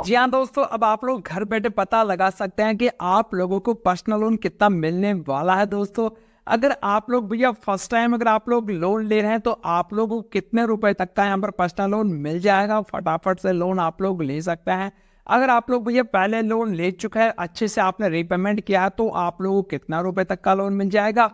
जी हाँ दोस्तों, अब आप लोग घर बैठे पता लगा सकते हैं कि आप लोगों को पर्सनल लोन कितना मिलने वाला है। दोस्तों अगर आप लोग भैया फर्स्ट टाइम अगर आप लोग लोन ले रहे हैं तो आप लोगों को कितने रुपए तक का यहाँ पर पर्सनल लोन मिल जाएगा, फटाफट से लोन आप लोग ले सकते हैं। अगर आप लोग भैया पहले लोन ले चुके हैं, अच्छे से आपने रीपेमेंट किया है, तो आप लोगों को कितना रुपए तक का लोन मिल जाएगा।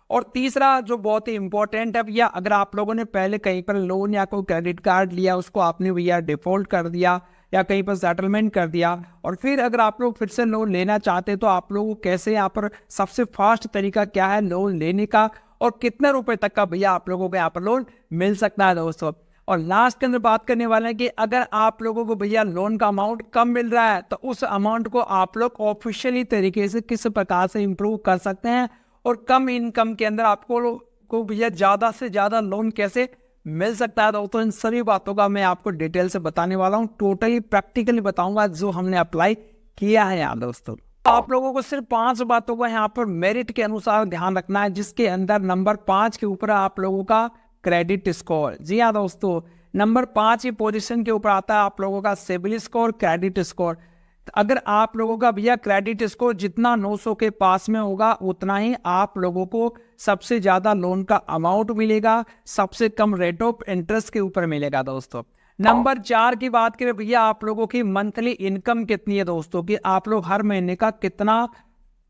और तीसरा जो बहुत ही इंपॉर्टेंट है भैया, अगर आप लोगों ने पहले कहीं पर लोन या कोई क्रेडिट कार्ड लिया, उसको आपने भैया डिफॉल्ट कर दिया या कहीं पर सेटलमेंट कर दिया, और फिर अगर आप लोग फिर से लोन लेना चाहते हैं तो आप लोगों को कैसे यहाँ पर सबसे फास्ट तरीका क्या है लोन लेने का, और कितने रुपए तक का भैया आप लोगों को यहाँ पर लोन मिल सकता है दोस्तों। और लास्ट के अंदर बात करने वाले हैं कि अगर आप लोगों को भैया लोन का अमाउंट कम मिल रहा है तो उस अमाउंट को आप लोग ऑफिशियली तरीके से किस प्रकार से इंप्रूव कर सकते हैं, और कम इनकम के अंदर आपको भैया ज्यादा से ज्यादा लोन कैसे मिल सकता है दोस्तों, इन सभी बातों का मैं आपको डिटेल से बताने वाला हूँ। टोटली प्रैक्टिकली बताऊंगा जो हमने अप्लाई किया है यार दोस्तों। आप लोगों को सिर्फ 5 बातों का यहाँ पर मेरिट के अनुसार ध्यान रखना है, जिसके अंदर नंबर 5 के ऊपर आप लोगों का क्रेडिट स्कोर। जी हाँ दोस्तों, नंबर 5 की पोजीशन के ऊपर आता है आप लोगों का सिबिल स्कोर, क्रेडिट स्कोर। अगर आप लोगों का भैया क्रेडिट स्कोर जितना 900 के पास में होगा, उतना ही आप लोगों को सबसे ज्यादा लोन का अमाउंट मिलेगा, सबसे कम रेट ऑफ इंटरेस्ट के ऊपर मिलेगा दोस्तों। नंबर 4 की बात करें भैया, आप लोगों की मंथली इनकम कितनी है दोस्तों, कि आप लोग हर महीने का कितना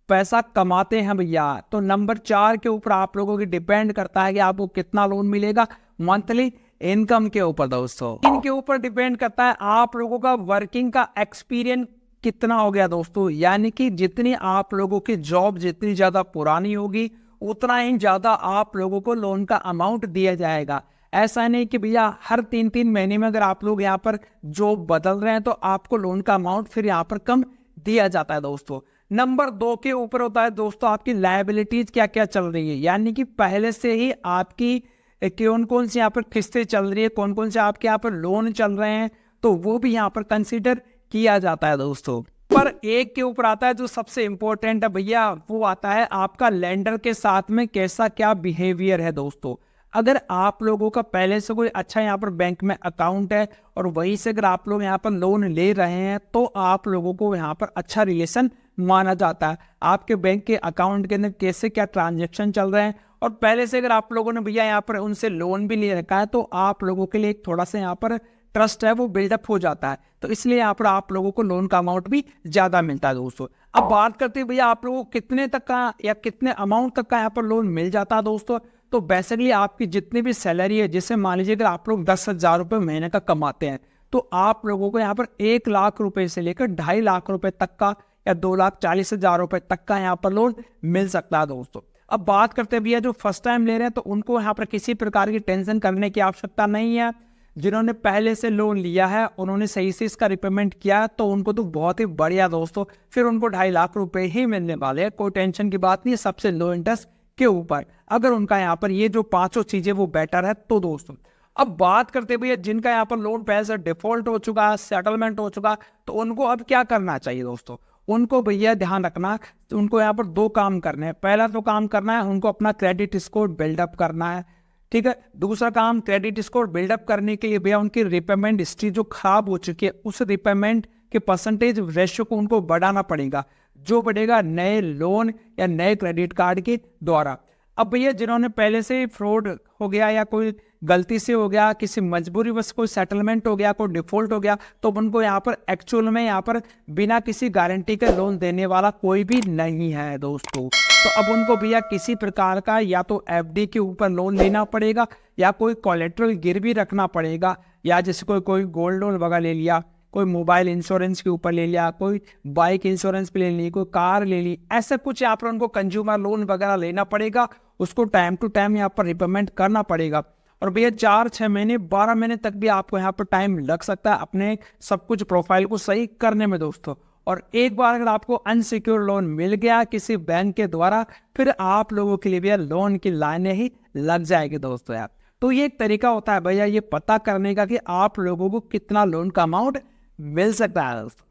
पैसा कमाते हैं भैया, तो नंबर 4 के ऊपर आप लोगों की डिपेंड करता है कि आपको कितना लोन मिलेगा मंथली इनकम के ऊपर दोस्तों। इनके ऊपर डिपेंड करता है आप लोगों का वर्किंग का एक्सपीरियंस कितना हो गया दोस्तों, यानी कि जितनी आप लोगों की जॉब जितनी ज्यादा पुरानी होगी, उतना ही ज्यादा आप लोगों को लोन का अमाउंट दिया जाएगा। ऐसा नहीं कि भैया हर 3-3 महीने में अगर आप लोग यहाँ पर जॉब बदल रहे हैं तो आपको लोन का अमाउंट फिर यहाँ पर कम दिया जाता है दोस्तों। नंबर 2 के ऊपर होता है दोस्तों आपकी लायबिलिटीज क्या क्या चल रही है, यानी कि पहले से ही आपकी कौन कौन सी यहाँ पर किस्तें चल रही है, कौन कौन से आपके यहाँ पर लोन चल रहे हैं, तो वो भी यहाँ पर कंसिडर किया जाता है दोस्तों। पर एक के ऊपर आता है जो सबसे इंपॉर्टेंट है भैया, वो आता है आपका लेंडर के साथ में कैसा क्या बिहेवियर है दोस्तों। अगर आप लोगों का पहले से कोई अच्छा यहाँ पर बैंक में अकाउंट है और वहीं से अगर आप लोग यहाँ पर लोन ले रहे हैं, तो आप लोगों को यहाँ पर अच्छा रिलेशन माना जाता है। आपके बैंक के अकाउंट के अंदर कैसे क्या ट्रांजेक्शन चल रहे हैं, और पहले से अगर आप लोगों ने भैया यहाँ पर उनसे लोन भी ले रखा है, तो आप लोगों के लिए थोड़ा सा यहाँ पर ट्रस्ट है वो बिल्डअप हो जाता है, तो इसलिए यहाँ पर आप लोगों को लोन का अमाउंट भी ज्यादा मिलता है दोस्तों। अब बात करते हैं भैया आप लोगों को कितने तक का या कितने अमाउंट तक का यहाँ पर लोन मिल जाता है दोस्तों। तो बेसिकली आपकी जितनी भी सैलरी है, जैसे मान लीजिए अगर आप लोग 10,000 रुपये महीने का कमाते हैं, तो आप लोगों को यहाँ पर 1 लाख रुपए से लेकर 2.5 लाख रुपए तक का या 2,40,000 रुपए तक का यहाँ पर लोन मिल सकता है दोस्तों। अब बात करते हैं भैया जो फर्स्ट टाइम ले रहे हैं, तो उनको यहाँ पर किसी प्रकार की टेंशन करने की आवश्यकता नहीं है। जिन्होंने पहले से लोन लिया है, उन्होंने सही से इसका रिपेमेंट किया, तो उनको तो बहुत ही बढ़िया दोस्तों, फिर उनको 2.5 लाख रुपए ही मिलने वाले हैं, कोई टेंशन की बात नहीं है, सबसे लो इंटरेस्ट के ऊपर। अगर उनका यहाँ पर ये जो 5 चीजें वो बेटर है तो दोस्तों। अब बात करते हैं भैया जिनका यहाँ पर लोन पहले से डिफॉल्ट हो चुका है, सेटलमेंट हो चुका, तो उनको अब क्या करना चाहिए दोस्तों। उनको भैया ध्यान रखना, तो उनको यहाँ पर 2 काम करने हैं। पहला तो काम करना है उनको अपना क्रेडिट स्कोर बिल्डअप करना है, ठीक है। दूसरा काम, क्रेडिट स्कोर बिल्डअप करने के लिए भैया उनकी रिपेमेंट हिस्ट्री जो खराब हो चुकी है, उस रिपेमेंट के परसेंटेज रेशियो को उनको बढ़ाना पड़ेगा, जो बढ़ेगा नए लोन या नए क्रेडिट कार्ड के द्वारा। अब भैया जिन्होंने पहले से फ्रॉड हो गया या कोई गलती से हो गया, किसी मजबूरी बस कोई सेटलमेंट हो गया, कोई डिफॉल्ट हो गया, तो उनको यहाँ पर एक्चुअल में यहाँ पर बिना किसी गारंटी के लोन देने वाला कोई भी नहीं है दोस्तों। तो अब उनको भैया किसी प्रकार का या तो एफडी के ऊपर लोन लेना पड़ेगा, या कोई कोलेट्रल गिरवी रखना पड़ेगा, या जैसे कोई गोल्ड लोन वगैरह ले लिया, कोई मोबाइल इंश्योरेंस के ऊपर ले लिया, कोई बाइक इंश्योरेंस पे ले ली, कोई कार ले ली, ऐसा कुछ यहाँ पर उनको कंज्यूमर लोन वगैरह लेना पड़ेगा। उसको टाइम टू टाइम यहाँ पर रिपेमेंट करना पड़ेगा। और भैया 4-6 महीने 12 महीने तक भी आपको यहाँ पर टाइम लग सकता है अपने सब कुछ प्रोफाइल को सही करने में दोस्तों। और एक बार अगर आपको अनसिक्योर लोन मिल गया किसी बैंक के द्वारा, फिर आप लोगों के लिए भैया लोन की लाइनें ही लग जाएगी दोस्तों यार। तो ये एक तरीका होता है भैया ये पता करने का कि आप लोगों को कितना लोन का अमाउंट मिल सकता है दोस्तों।